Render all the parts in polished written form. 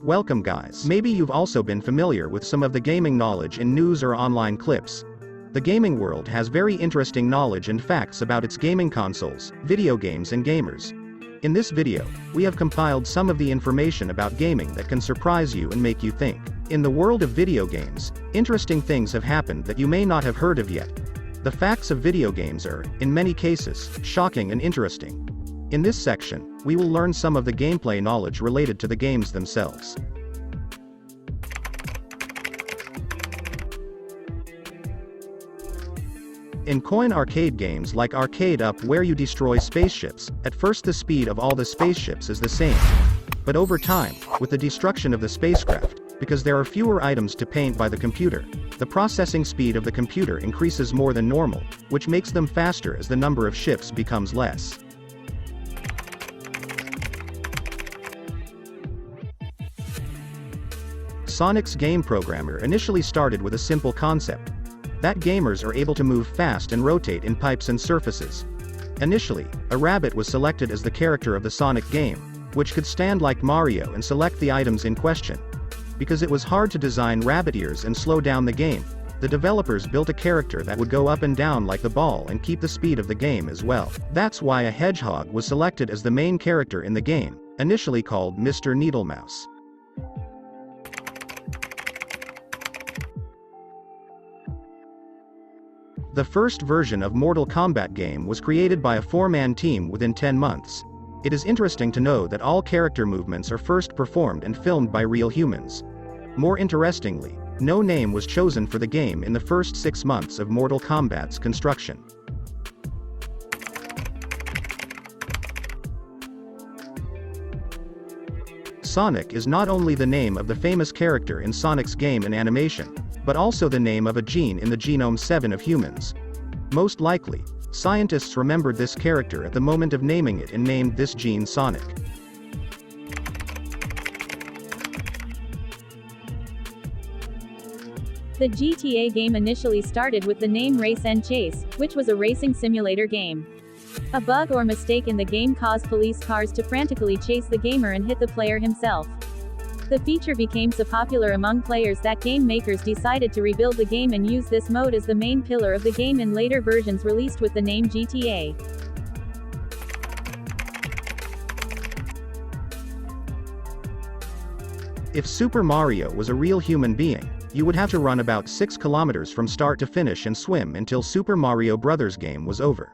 Welcome guys. Maybe you've also been familiar with some of the gaming knowledge in news or online clips. The gaming world has very interesting knowledge and facts about its gaming consoles, video games and gamers. In this video, we have compiled some of the information about gaming that can surprise you and make you think. In the world of video games, interesting things have happened that you may not have heard of yet. The facts of video games are, in many cases, shocking and interesting. In this section, we will learn some of the gameplay knowledge related to the games themselves. In coin arcade games like Arcade-Up where you destroy spaceships, at first the speed of all the spaceships is the same. But over time, with the destruction of the spacecraft, because there are fewer items to paint by the computer, the processing speed of the computer increases more than normal, which makes them faster as the number of ships becomes less. Sonic's game programmer initially started with a simple concept. That gamers are able to move fast and rotate in pipes and surfaces. Initially, a rabbit was selected as the character of the Sonic game, which could stand like Mario and select the items in question. Because it was hard to design rabbit ears and slow down the game, the developers built a character that would go up and down like the ball and keep the speed of the game as well. That's why a hedgehog was selected as the main character in the game, initially called Mr. Needlemouse. The first version of Mortal Kombat game was created by a 4-man team within 10 months. It is interesting to know that all character movements are first performed and filmed by real humans. More interestingly, no name was chosen for the game in the first 6 months of Mortal Kombat's construction. Sonic is not only the name of the famous character in Sonic's game and animation, but also the name of a gene in the genome 7 of humans. Most likely, scientists remembered this character at the moment of naming it and named this gene Sonic. The GTA game initially started with the name Race and Chase, which was a racing simulator game. A bug or mistake in the game caused police cars to frantically chase the gamer and hit the player himself. The feature became so popular among players that game makers decided to rebuild the game and use this mode as the main pillar of the game in later versions released with the name GTA. If Super Mario was a real human being, you would have to run about 6 kilometers from start to finish and swim until Super Mario Bros. Game was over.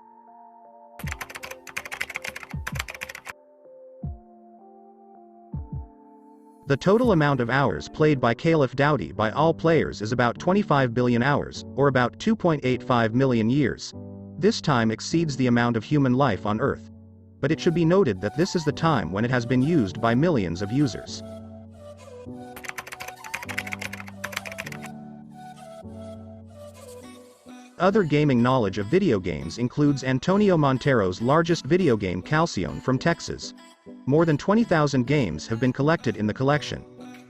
The total amount of hours played by Call of Duty by all players is about 25 billion hours, or about 2.85 million years. This time exceeds the amount of human life on Earth. But it should be noted that this is the time when it has been used by millions of users. Other gaming knowledge of video games includes Antonio Montero's largest video game Calcione from Texas. More than 20,000 games have been collected in the collection.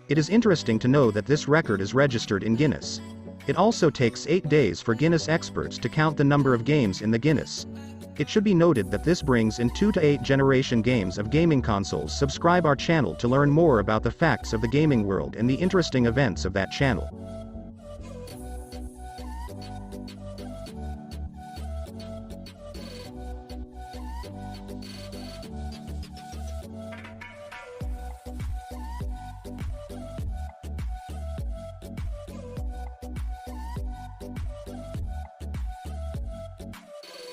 It is interesting to know that this record is registered in Guinness. It also takes 8 days for Guinness experts to count the number of games in the Guinness. It should be noted that this brings in 2 to 8 generation games of gaming consoles. Subscribe our channel to learn more about the facts of the gaming world and the interesting events of that channel.